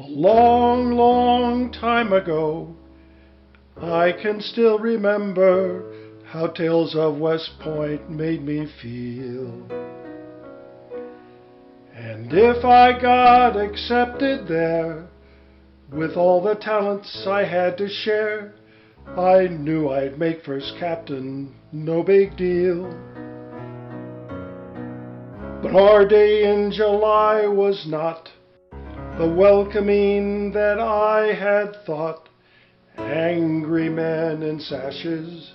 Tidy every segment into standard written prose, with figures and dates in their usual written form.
A long, long time ago, I can still remember how tales of West Point made me feel. And if I got accepted there, with all the talents I had to share, I knew I'd make first captain, no big deal. But our day in July was not the welcoming that I had thought. Angry men in sashes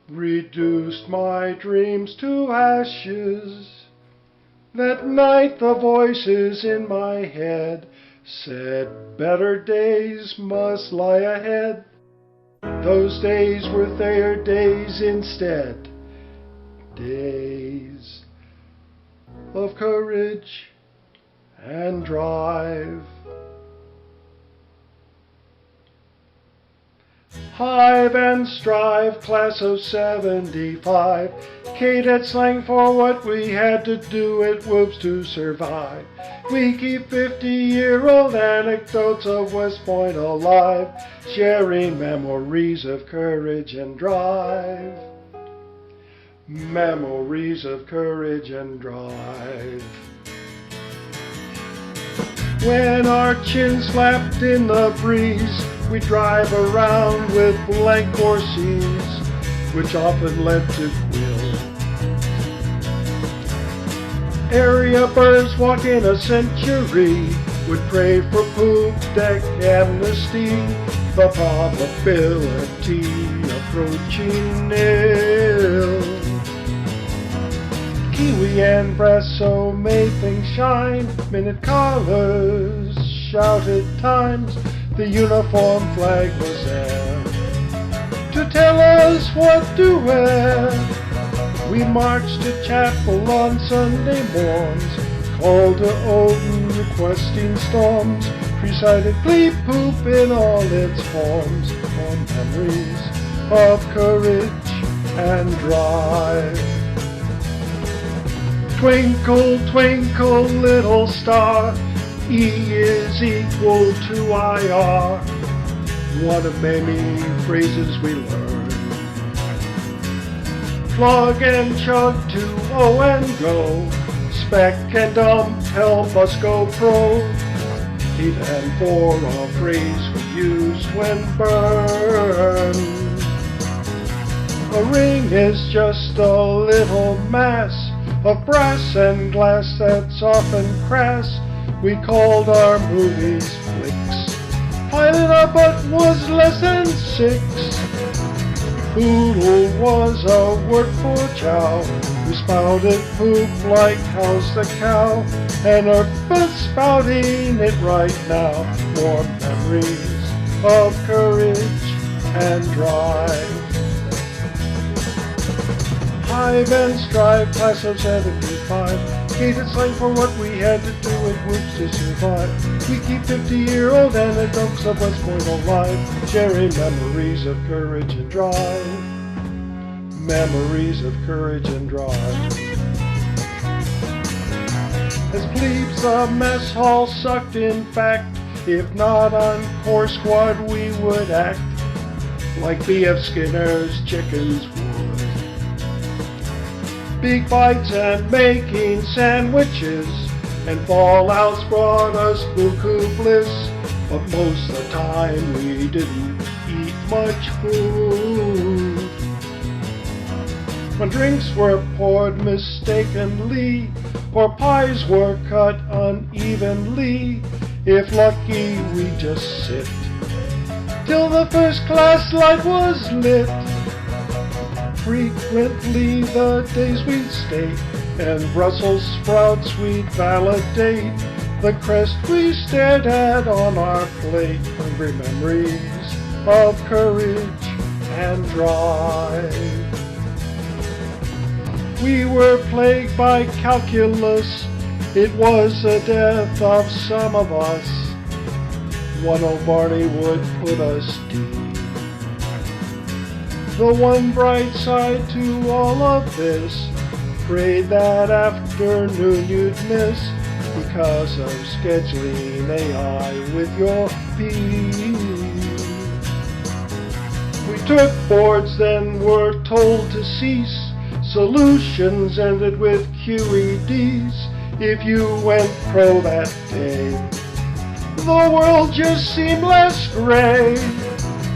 reduced my dreams to ashes. That night the voices in my head said better days must lie ahead. Those days were their days instead, days of courage and drive. Hive and Strive, class of 75, cadet slang for what we had to do at Whoops to survive. We keep 50-year-old anecdotes of West Point alive, sharing memories of courage and drive. Memories of courage and drive. When our chins slapped in the breeze, we drive around with blank horses, which often led to quill. Area birds walking a century would pray for poop deck amnesty, the probability approaching nil. Kiwi and Brasso made things shine, minute collars shouted times, the uniform flag was there to tell us what to wear. We marched to chapel on Sunday morns, called to Odin requesting storms, recited plea poop in all its forms, for memories of courage and drive. Twinkle, twinkle, little star, E is equal to IR, one of many phrases we learn. Plug and chug to O and go, spec and dump help us go pro. 8 and 4 are phrase we use when burned. A ring is just a little mass of brass and glass that's often crass. We called our movies flicks. Pilot our butt was less than 6. Poodle was a word for chow. We spouted poop like how's the cow, and are but spouting it right now. More memories of courage and drive. Hive and Strive, class of 75, cadet slang for what we had to do at Whoops to survive. We keep 50-year-old anecdotes of West Point alive, sharing memories of courage and drive. Memories of courage and drive. As plebes the mess hall sucked, in fact, if not on core squad we would act like B.F. Skinner's chickens would. Big bites and making sandwiches, and fallouts brought us buku bliss. But most of the time we didn't eat much food. When drinks were poured mistakenly, or pies were cut unevenly, if lucky we just sit till the first class light was lit. Frequently the days we'd stay, and Brussels sprouts we'd validate, the crest we stared at on our plate. Hungry memories of courage and drive. We were plagued by calculus, it was the death of some of us. One old Barney would put us deep. The one bright side to all of this, prayed that afternoon you'd miss because of scheduling AI with your feed. We took boards, then were told to cease. Solutions ended with QEDs. If you went pro that day, the world just seemed less gray.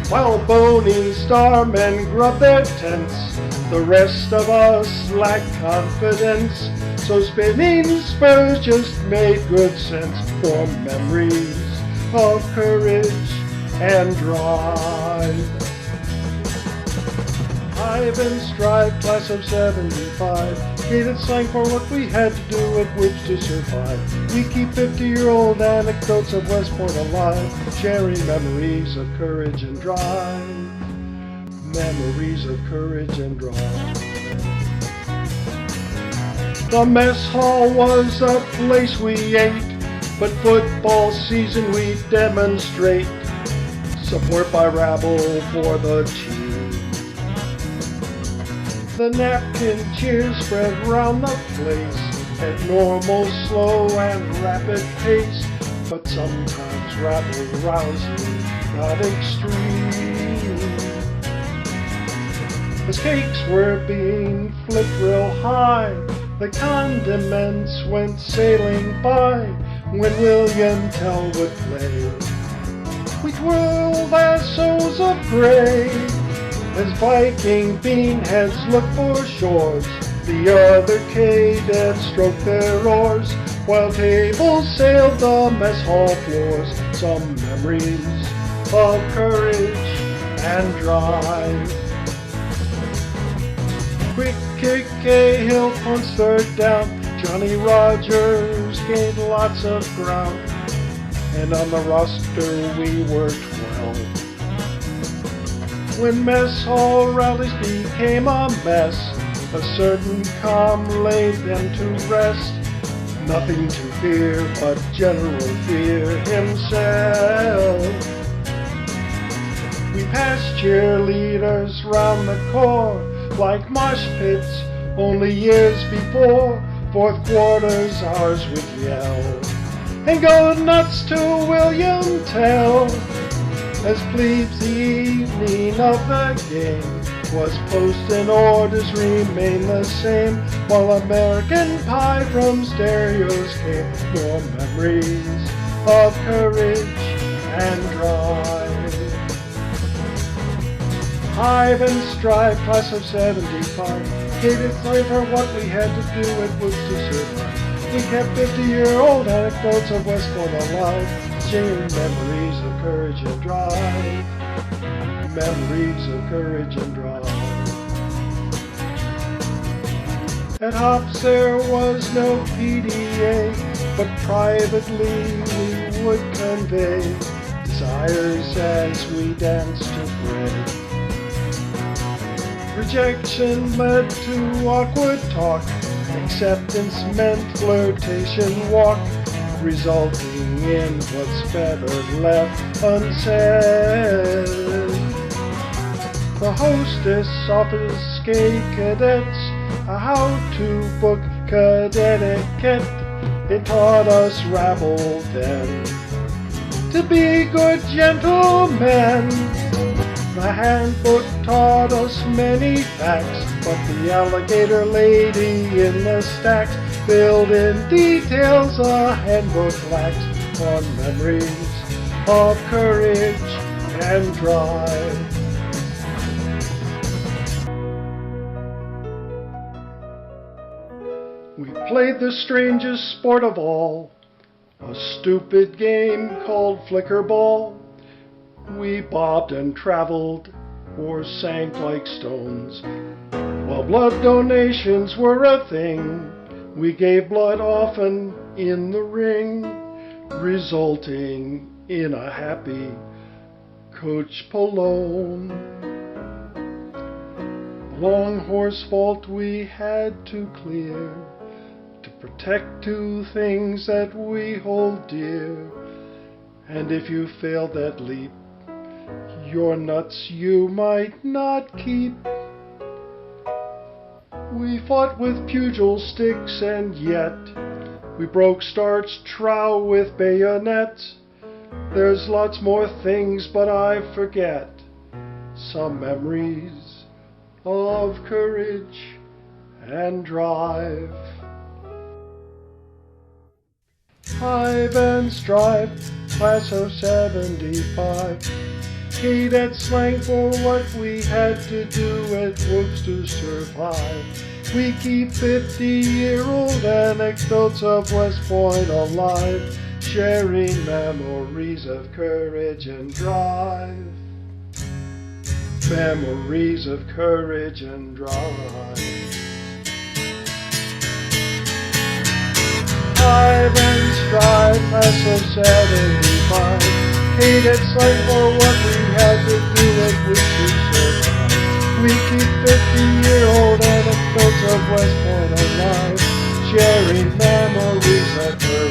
While bony starmen grubbed their tents, the rest of us lacked confidence. So spinning spurs just made good sense for memories of courage and drive. Hive and Strive, class of 75, hated slang for what we had to do with which to survive. We keep 50-year-old anecdotes of West Point alive, sharing memories of courage and drive. Memories of courage and drive. The mess hall was a place we ate, but football season we demonstrate support by rabble for the team. The napkin cheers spread round the place at normal, slow, and rapid pace, but sometimes rabble rousing got extreme. As cakes were being flipped real high, the condiments went sailing by when William Tell would play. We twirl lassos of gray as Viking beanheads look for shores. The other cadets stroked their oars while tables sailed the mess hall floors. Some memories of courage and drive. Quick kick, Cahill punts third down. Johnny Rogers gained lots of ground, and on the roster we were 12. When mess hall rallies became a mess, a certain calm laid them to rest. Nothing to fear but General Fear himself. We passed cheerleaders round the core like mosh pits only years before. Fourth quarters ours would yell and go nuts to William Tell. As plebes the evening of the game was post and orders remained the same, while American Pie from stereos came. More memories of courage and drive. Hive and Strive, class of 75, hated slang for what we had to do and was to survive. We kept 50-year-old anecdotes of West Point alive, sharing memories of courage and drive. Memories of courage and drive. At Hops there was no PDA, but privately we would convey desires as we danced to pray. Rejection led to awkward talk, acceptance meant flirtation walk, resulting in what's better left unsaid. The hostess offers gay cadets a how-to book cadet etiquette. It taught us rabble then to be good gentlemen. The handbook taught us many facts, but the alligator lady in the stacks filled in details a handbook lacks on memories of courage and drive. We played the strangest sport of all, a stupid game called flicker ball. We bobbed and traveled or sank like stones. While blood donations were a thing, we gave blood often in the ring, resulting in a happy Coach Polone. Long horse vault we had to clear to protect two things that we hold dear, and if you failed that leap, your nuts you might not keep. We fought with pugil sticks, and yet We broke Start's trow with bayonets. There's lots more things, but I forget. Some memories of courage and drive. Hive and Strive, class of 75. Cadet slang for what we had to do at Whoops to survive. We keep 50-year-old anecdotes of West Point alive, sharing memories of courage and drive. Memories of courage and drive. Hive and Strive, class of 75. Cadet slang for what we had to do at Whoops to survive. We keep 50-year-old anecdotes of West Point alive, sharing memories of courage.